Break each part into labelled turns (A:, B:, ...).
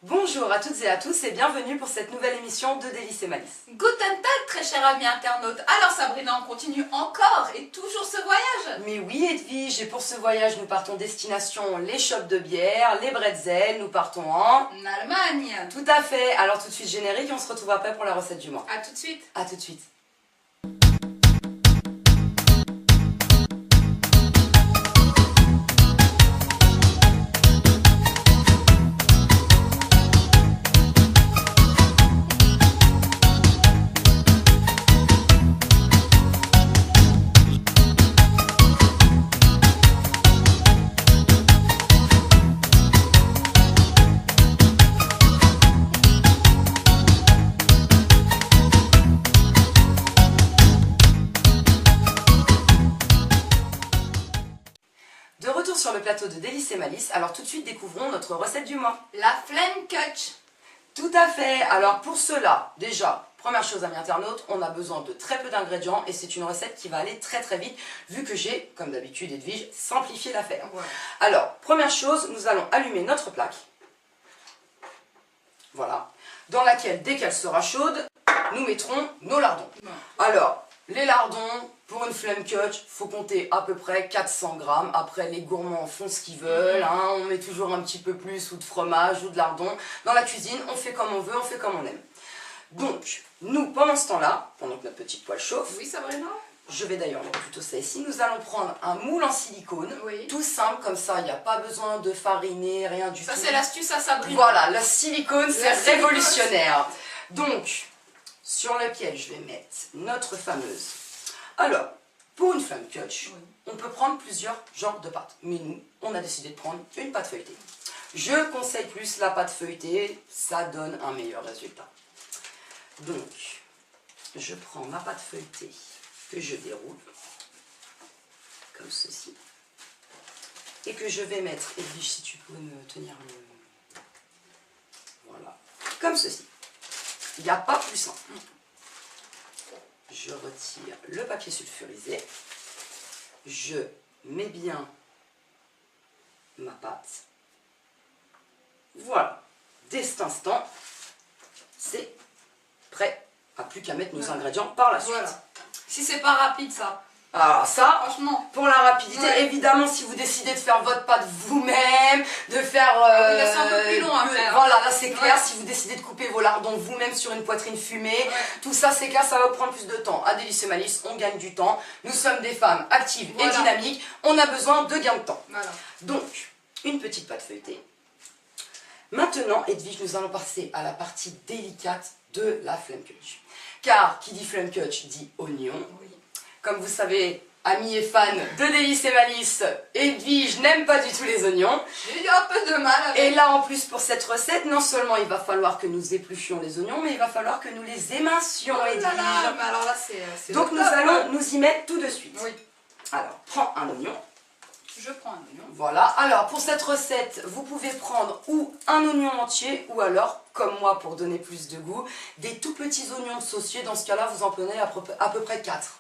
A: Bonjour à toutes et à tous et bienvenue pour cette nouvelle émission de Délices et Malices.
B: Guten Tag, très cher ami internaute. Alors Sabrina, on continue encore et toujours ce voyage.
A: Mais oui Edwige, et pour ce voyage nous partons destination les shops de bière, les bretzels, nous partons en
B: Allemagne.
A: Tout à fait, alors tout de suite générique et on se retrouve après pour la recette du mois.
B: A tout de suite.
A: A tout de suite. De retour sur le plateau de Délices et Malices, alors tout de suite découvrons notre recette du mois.
B: La Flammkuche.
A: Tout à fait, alors pour cela, déjà, première chose amis internautes, on a besoin de très peu d'ingrédients et c'est une recette qui va aller très très vite vu que j'ai, comme d'habitude Edwige, simplifié l'affaire.
B: Ouais.
A: Alors, première chose, nous allons allumer notre plaque, voilà, dans laquelle, dès qu'elle sera chaude, nous mettrons nos lardons.
B: Ouais.
A: Alors, les lardons, pour une Flammkuche, faut compter à peu près 400 grammes. Après, les gourmands font ce qu'ils veulent, hein. On met toujours un petit peu plus, ou de fromage, ou de lardons. Dans la cuisine, on fait comme on veut, on fait comme on aime. Donc, nous, pendant ce temps-là, pendant que notre petite poêle chauffe,
B: Oui Sabrina.
A: je vais d'ailleurs mettre plutôt ça ici, nous allons prendre un moule en silicone,
B: Oui.
A: tout simple, comme ça, il n'y a pas besoin de fariner, rien du tout.
B: Ça c'est l'astuce à Sabrina.
A: Voilà, le silicone, c'est
B: La silicone.
A: révolutionnaire. Donc, sur lequel je vais mettre notre fameuse. Alors, pour une Flammkuche,
B: Oui.
A: on peut prendre plusieurs genres de pâtes. Mais nous, on a décidé de prendre une pâte feuilletée. Je conseille plus la pâte feuilletée, ça donne un meilleur résultat. Donc, je prends ma pâte feuilletée que je déroule, comme ceci. Et que je vais mettre, Edwige, si tu peux me tenir le... Voilà, comme ceci. Il n'y a pas plus simple. Je retire le papier sulfurisé. Je mets bien ma pâte. Voilà. Dès cet instant, c'est prêt. À plus qu'à mettre nos ingrédients par la suite.
B: Voilà. Si c'est pas rapide ça.
A: Alors ça,
B: Franchement.
A: pour la rapidité,
B: Ouais.
A: évidemment, si vous décidez de faire votre pâte vous-même, de faire...
B: oui, là, c'est un peu plus long à faire.
A: Voilà, là c'est clair,
B: Ouais.
A: si vous décidez de couper vos lardons vous-même sur une poitrine fumée,
B: Ouais.
A: tout ça c'est clair, ça va vous prendre plus de temps. À Délices et Malices, on gagne du temps. Nous sommes des femmes actives
B: Voilà.
A: et dynamiques, on a besoin de gain de temps.
B: Voilà.
A: Donc, une petite pâte feuilletée. Maintenant, Edwige, nous allons passer à la partie délicate de la Flammkuche. Car, qui dit Flammkuche dit oignon.
B: Oui.
A: Comme vous savez, amis et fans de Délices et Malices, Edwige n'aime pas du tout les oignons.
B: J'ai eu un peu de mal avec.
A: Et là, en plus, pour cette recette, non seulement il va falloir que nous épluchions les oignons, mais il va falloir que nous les émincions,
B: Oh là
A: Edwige.
B: là, mais alors là c'est
A: Donc,
B: le
A: nous
B: top,
A: allons
B: hein.
A: nous y mettre tout de suite.
B: Oui.
A: Alors, prends un oignon.
B: Je prends un oignon.
A: Voilà, alors pour cette recette, vous pouvez prendre ou un oignon entier ou alors, comme moi pour donner plus de goût, des tout petits oignons de saucier. Dans ce cas-là, vous en prenez à peu près 4.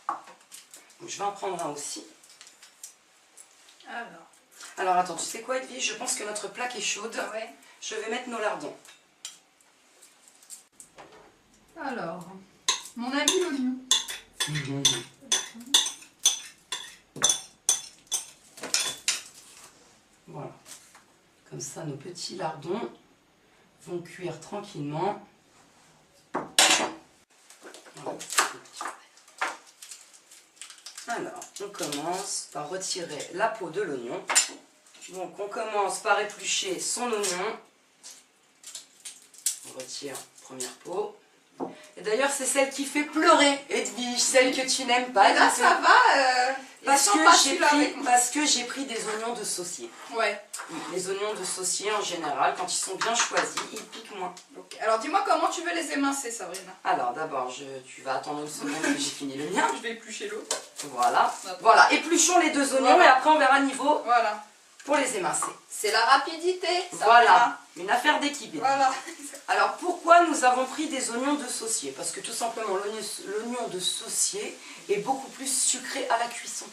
A: Donc je vais en prendre un aussi. Alors attends, tu sais quoi Edwige, je pense que notre plaque est chaude.
B: Ouais.
A: Je vais mettre nos lardons.
B: Alors, mon ami l'oignon.
A: Voilà. Comme ça, nos petits lardons vont cuire tranquillement. Voilà. Alors, on commence par retirer la peau de l'oignon. Donc, on commence par éplucher son oignon. On retire la première peau. Et d'ailleurs, c'est celle qui fait pleurer, Edwige, celle que tu n'aimes pas.
B: Et là
A: du tout.
B: ça va.
A: Parce
B: sympa,
A: que
B: celui-là, avec moi.
A: j'ai pris des oignons de saucier.
B: Ouais.
A: Oui, les oignons de saucier, en général, quand ils sont bien choisis, ils piquent moins.
B: Ok. Alors dis-moi comment tu veux les émincer, Sabrina.
A: Alors, d'abord, tu vas attendre une seconde que j'ai fini le mien.
B: Je vais éplucher l'autre.
A: Voilà.
B: D'accord.
A: Voilà, épluchons les deux oignons
B: Voilà.
A: et après on verra le niveau
B: Voilà.
A: pour les émincer.
B: C'est la rapidité. Sabrina.
A: Voilà, une affaire d'équipe.
B: Voilà.
A: Alors, pourquoi nous avons pris des oignons de saucier? Parce que tout simplement, l'oignon de saucier est beaucoup plus sucré à la cuisson.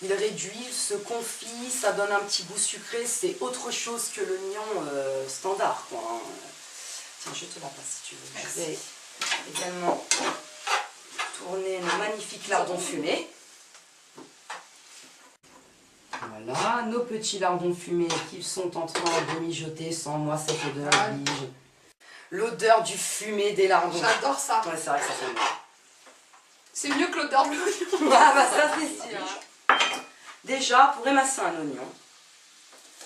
A: Il réduit, il se confit, ça donne un petit goût sucré, c'est autre chose que l'oignon standard, quoi, hein. Je te la passe si tu veux.
B: Merci.
A: Je vais également tourner nos magnifiques lardons fumés. Voilà, nos petits lardons fumés qui sont en train de mijoter sans moi cette odeur.
B: Ah.
A: L'odeur du fumé des lardons.
B: J'adore ça.
A: Ouais, c'est vrai que ça fait bon.
B: C'est mieux que l'odeur de l'oignon.
A: Ah bah ça c'est sûr. Déjà, pour émasser un oignon,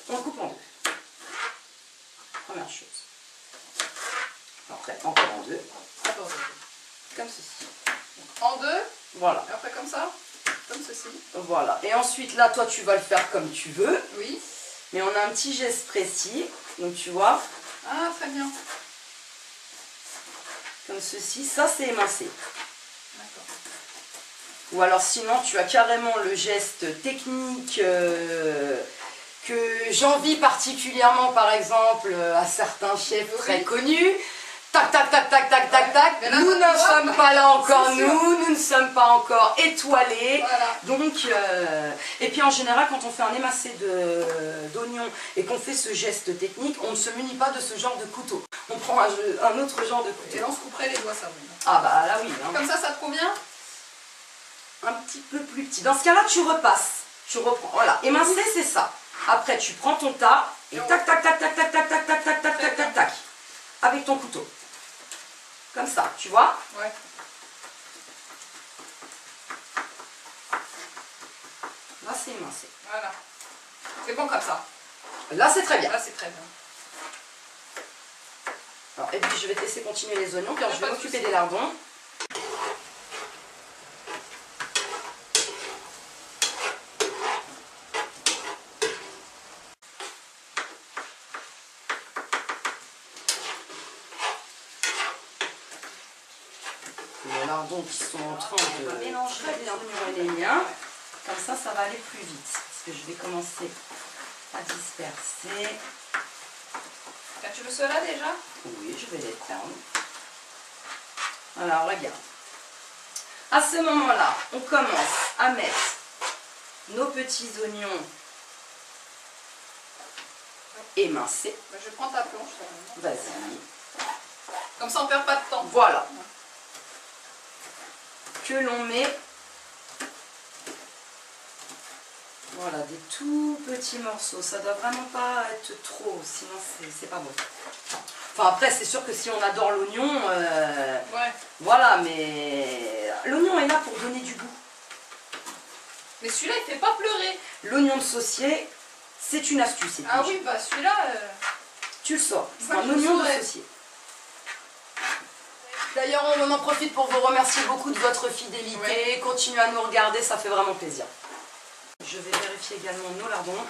A: on le coupe en deux. Première chose. Après, encore en deux.
B: Attends,
A: Comme ceci.
B: en deux,
A: Voilà.
B: et après comme ça, comme ceci.
A: Voilà. Et ensuite, là, toi, tu vas le faire comme tu veux.
B: Oui.
A: Mais on a un petit geste précis. Donc, tu vois,
B: Ah, très bien.
A: comme ceci. Ça, c'est émincé.
B: D'accord.
A: Ou alors, sinon, tu as carrément le geste technique que j'envie particulièrement, par exemple, à certains chefs très connus. Tac, tac, tac, tac, tac, tac, tac.
B: Mais là,
A: Nous ne sommes pas là encore,
B: c'est sûr.
A: nous ne sommes pas encore étoilés.
B: Voilà.
A: Donc, et puis en général, quand on fait un émincé d'oignon et qu'on fait ce geste technique, on ne se munit pas de ce genre de couteau. On prend un autre genre de
B: Et
A: couteau.
B: là, on se couperait les doigts, ça oui.
A: Ah bah là oui, hein.
B: Comme ça te convient?
A: Un petit peu plus petit. Dans ce cas-là, tu repasses. Tu reprends. Voilà, émincer, c'est ça. Après, tu prends ton tas et tac, tac, tac, tac, tac, tac, tac, tac, tac, tac, tac, tac, tac, avec ton couteau. Comme ça, tu vois?
B: Ouais.
A: Là, c'est émincé.
B: Voilà. C'est bon comme ça.
A: Là, c'est très bien.
B: Là, c'est très bien.
A: Alors, et puis, je vais te laisser continuer les oignons, car je vais
B: Pas de
A: m'occuper
B: souci.
A: des lardons. Les lardons qui sont en train de mélanger les oignons et les miens. Comme ça va aller plus vite. Parce que je vais commencer à disperser.
B: Tiens, tu veux cela déjà?
A: Oui, je vais les prendre. Alors, regarde. À ce moment-là, on commence à mettre nos petits oignons émincés.
B: Bah, je prends ta planche.
A: Vas-y.
B: Comme ça, on perd pas de temps.
A: Voilà. Que l'on met. Voilà, des tout petits morceaux. Ça doit vraiment pas être trop, sinon c'est pas bon. Enfin après, c'est sûr que si on adore l'oignon,
B: Ouais.
A: voilà, mais l'oignon est là pour donner du goût.
B: Mais celui-là, il fait pas pleurer.
A: L'oignon de saucier, c'est une astuce.
B: Ah oui, bah celui-là...
A: Tu le sors. C'est
B: Moi,
A: un
B: je le
A: oignon de
B: saurais.
A: saucier. D'ailleurs, on en profite pour vous remercier beaucoup de votre fidélité.
B: Ouais.
A: Continuez à nous regarder, ça fait vraiment plaisir. Je vais vérifier également nos lardons.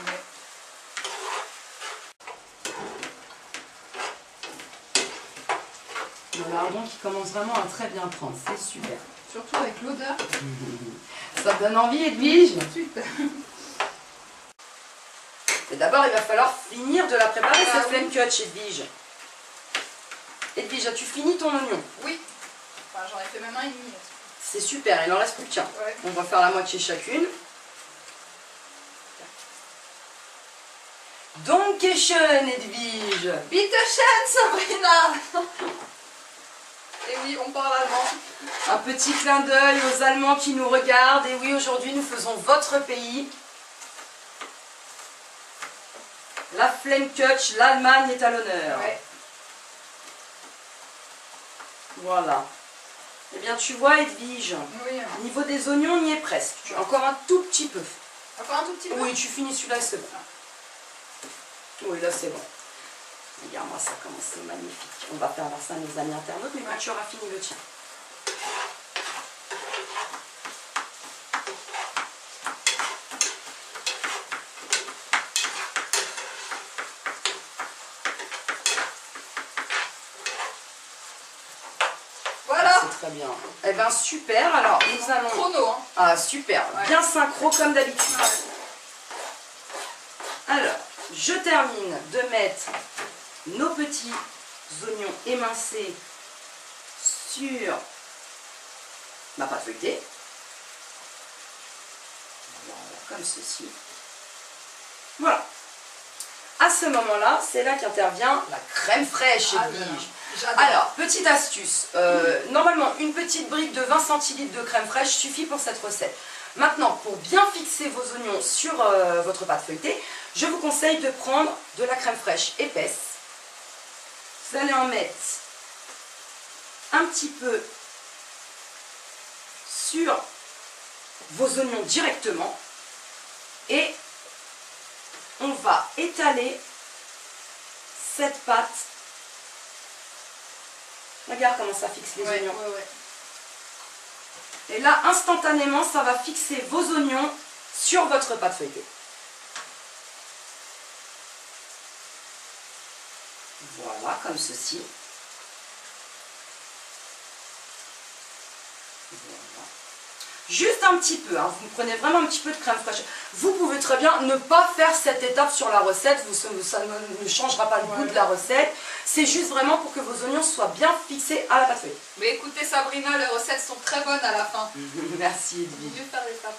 A: Nos lardons qui commencent vraiment à très bien prendre, c'est super.
B: Surtout avec l'odeur.
A: Ça te donne envie, Edwige?
B: Super.
A: Et d'abord, il va falloir finir de la préparer,
B: Ah
A: cette
B: oui.
A: flame cut, Edwige. Edwige, as-tu fini ton oignon?
B: Oui. Enfin, j'en ai fait même un et demi.
A: C'est super, il en reste plus qu'un.
B: Ouais.
A: On va faire la moitié chacune. Dankeschön, Edwige.
B: Bitte schön, Sabrina. Et oui, on parle allemand.
A: Un petit clin d'œil aux Allemands qui nous regardent. Et oui, aujourd'hui, nous faisons votre pays. La Flame Cut, l'Allemagne est à l'honneur.
B: Ouais.
A: Voilà. Eh bien, tu vois, Edwige,
B: Oui.
A: au niveau des oignons, on y est presque. Encore un tout petit peu.
B: Encore un tout petit peu.
A: Oui, tu finis celui-là, c'est bon. Oui, là, c'est bon. Regarde-moi ça, comment c'est magnifique. On va faire voir ça à nos amis internautes, mais quand tu auras fini le tien.
B: Voilà.
A: C'est très bien. Eh bien, super. Alors, nous allons...
B: Chrono, hein.
A: Ah, super.
B: Ouais.
A: Bien synchro comme d'habitude.
B: Ouais.
A: Alors, je termine de mettre nos petits oignons émincés sur ma pâte feuilletée. Voilà, comme ceci. Voilà. À ce moment-là, c'est là qu'intervient la crème fraîche,
B: Ah,
A: Edwige.
B: J'adore.
A: Alors, petite astuce. Normalement, une petite brique de 20 centilitres de crème fraîche suffit pour cette recette. Maintenant, pour bien fixer vos oignons sur votre pâte feuilletée, je vous conseille de prendre de la crème fraîche épaisse. Vous allez en mettre un petit peu sur vos oignons directement et on va étaler cette pâte. Regarde comment ça fixe les oignons. Et là, instantanément, ça va fixer vos oignons sur votre pâte feuilletée. Voilà, comme ceci. Voilà. Juste un petit peu, hein. Vous prenez vraiment un petit peu de crème fraîche. Vous pouvez très bien ne pas faire cette étape sur la recette, ça ne changera pas le goût de la recette. C'est juste vraiment pour que vos oignons soient bien fixés à la pâte feuilletée.
B: Mais écoutez Sabrina, les recettes sont très bonnes à la fin.
A: Merci
B: Il vaut
A: Edwige.
B: mieux faire l'étape.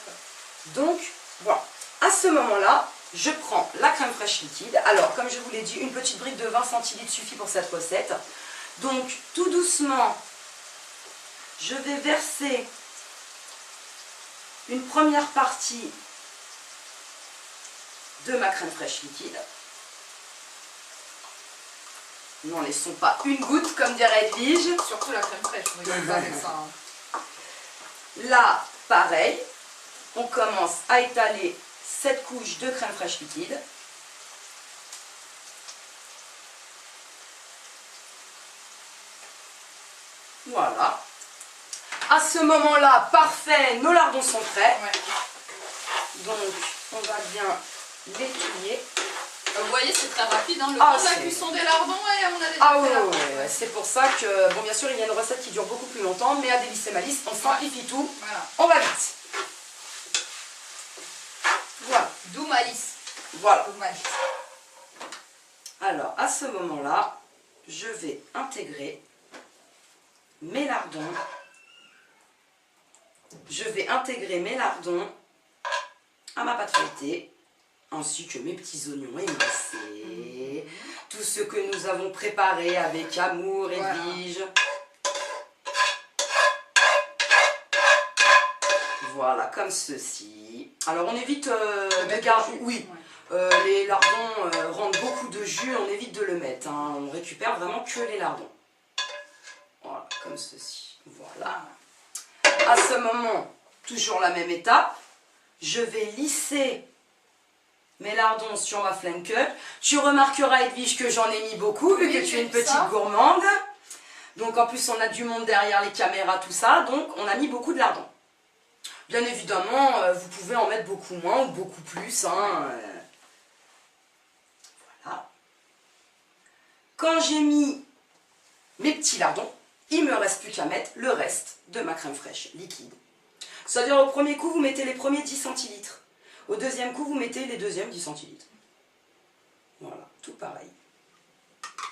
A: Donc, voilà. À ce moment-là, je prends la crème fraîche liquide. Alors, comme je vous l'ai dit, une petite brique de 20 centilitres suffit pour cette recette. Donc, tout doucement, je vais verser une première partie de ma crème fraîche liquide. N'en laissons pas une goutte, comme dirait Edwige.
B: Surtout la crème fraîche, on rigole pas avec ça. Hein.
A: Là, pareil, on commence à étaler cette couche de crème fraîche liquide. Voilà. À ce moment-là, parfait, nos lardons sont prêts.
B: Ouais.
A: Donc, on va bien les plier.
B: Vous voyez, c'est très rapide, hein. Le
A: Ah,
B: temps de la
A: c'est-
B: cuisson des lardons et on a déjà
A: Ah oui,
B: fait la
A: oui,
B: recette.
A: oui, c'est pour ça que, bon, bien sûr, il y a une recette qui dure beaucoup plus longtemps, mais à Délices et Malices, on simplifie tout,
B: Voilà.
A: on va vite. Voilà,
B: D'où malice.
A: voilà.
B: D'où malice.
A: Alors, à ce moment-là, je vais intégrer mes lardons. Je vais intégrer mes lardons à ma pâte feuilletée, ainsi que mes petits oignons émincés, tout ce que nous avons préparé avec amour et
B: Voilà.
A: Edwige. Voilà, comme ceci. Alors, on évite de
B: mettre
A: garder...
B: du jus.
A: Oui.
B: Ouais.
A: Les lardons rendent beaucoup de jus, on évite de le mettre. Hein. On récupère vraiment que les lardons. Voilà, comme ceci. Voilà. À ce moment, toujours la même étape, je vais lisser mes lardons sur ma flame cut. Tu remarqueras, Edwige, que j'en ai mis beaucoup, vu
B: Oui,
A: que tu es
B: j'ai
A: une
B: vu
A: petite
B: ça.
A: gourmande. Donc en plus, on a du monde derrière les caméras, tout ça. Donc on a mis beaucoup de lardons. Bien évidemment, vous pouvez en mettre beaucoup moins ou beaucoup plus. Hein. Voilà. Quand j'ai mis mes petits lardons, il ne me reste plus qu'à mettre le reste de ma crème fraîche liquide. C'est-à-dire au premier coup, vous mettez les premiers 10 centilitres. Au deuxième coup, vous mettez les deuxièmes 10 centilitres. Voilà, tout pareil.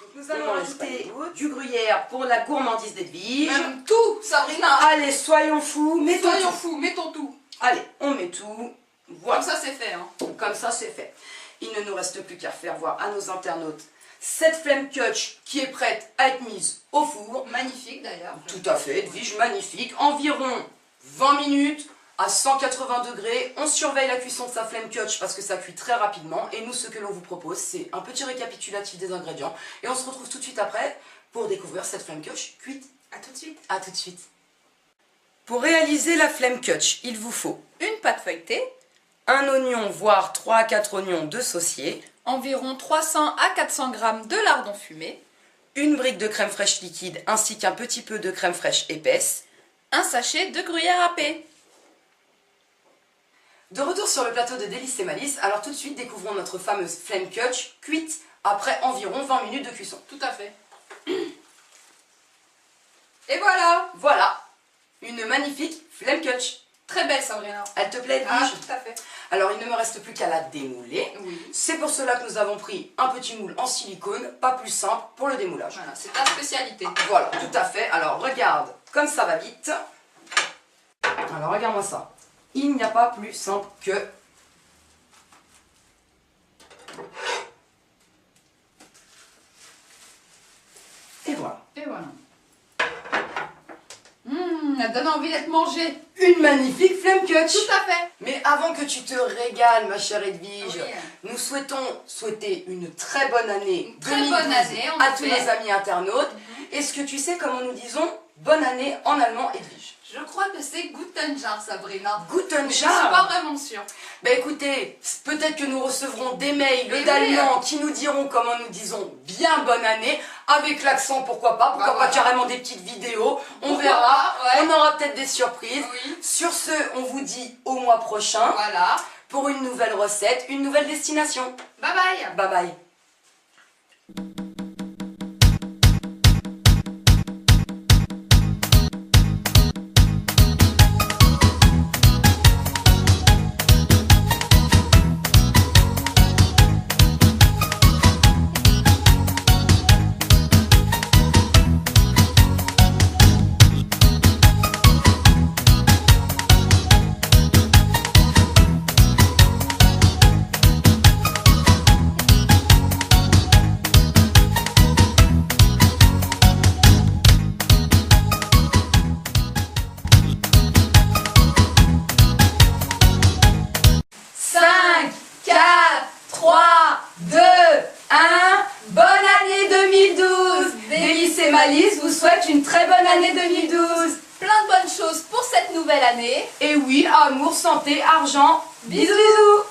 A: Donc nous allons ajouter du gruyère pour la gourmandise d'Edwige.
B: Même tout, Sabrina.
A: Allez, soyons fous, mettons
B: Soyons
A: tout.
B: fous, mettons tout.
A: Allez, on met tout. Voilà.
B: Comme ça, c'est fait. Hein.
A: Comme ça, c'est fait. Il ne nous reste plus qu'à faire voir à nos internautes cette flame cut qui est prête à être mise au four.
B: Magnifique d'ailleurs.
A: Tout à fait, Edwige, magnifique. Environ 20 minutes à 180 degrés. On surveille la cuisson de sa flame cut parce que ça cuit très rapidement. Et nous, ce que l'on vous propose, c'est un petit récapitulatif des ingrédients. Et on se retrouve tout de suite après pour découvrir cette flame cut cuite.
B: À tout de suite.
A: A tout de suite. Pour réaliser la flame cut, il vous faut
B: Une pâte feuilletée,
A: un oignon, voire 3 à 4 oignons de saucier,
B: environ 300 à 400 g de lardons fumés,
A: une brique de crème fraîche liquide ainsi qu'un petit peu de crème fraîche épaisse.
B: un sachet de gruyère râpée.
A: De retour sur le plateau de Délices et Malices, alors tout de suite découvrons notre fameuse flame cut cuite après environ 20 minutes de cuisson.
B: Tout à fait. Et voilà.
A: Voilà, une magnifique flame cut.
B: Très belle, Sabrina.
A: Elle te plaît,
B: Ah,
A: Edwige?
B: tout à fait.
A: Alors il ne me reste plus qu'à la démouler.
B: Oui.
A: C'est pour cela que nous avons pris un petit moule en silicone, pas plus simple pour le démoulage.
B: Voilà, c'est ta spécialité.
A: Voilà, tout à fait. Alors regarde, comme ça va vite. Alors regarde-moi ça. Il n'y a pas plus simple que... Et voilà.
B: Et Et voilà. Elle donne envie d'être mangée.
A: Une magnifique flemme catch.
B: Tout à fait.
A: Mais avant que tu te régales, ma chère Edwige,
B: Oui.
A: nous souhaitons souhaiter une très bonne année
B: Une très bonne année, en
A: à tous
B: effet.
A: nos amis internautes. Est-ce que tu sais comment nous disons bonne année en allemand, Edwige?
B: Je crois que c'est Guten Jar, Sabrina.
A: Guten
B: Mais je ne suis
A: Jar.
B: pas vraiment sûre.
A: Ben écoutez, peut-être que nous recevrons des mails
B: Oui,
A: d'Allemands qui nous diront comment nous disons bien bonne année, avec l'accent pourquoi pas
B: Bah, voilà.
A: carrément des petites vidéos, on
B: Pourquoi
A: verra,
B: pas, ouais.
A: on aura peut-être des surprises.
B: Oui.
A: Sur ce, on vous dit au mois prochain
B: Voilà.
A: pour une nouvelle recette, une nouvelle destination.
B: Bye bye.
A: Bye bye. Malice vous souhaite une très bonne année 2012.
B: Plein de bonnes choses pour cette nouvelle année.
A: Et oui, amour, santé, argent. Bisous bisous.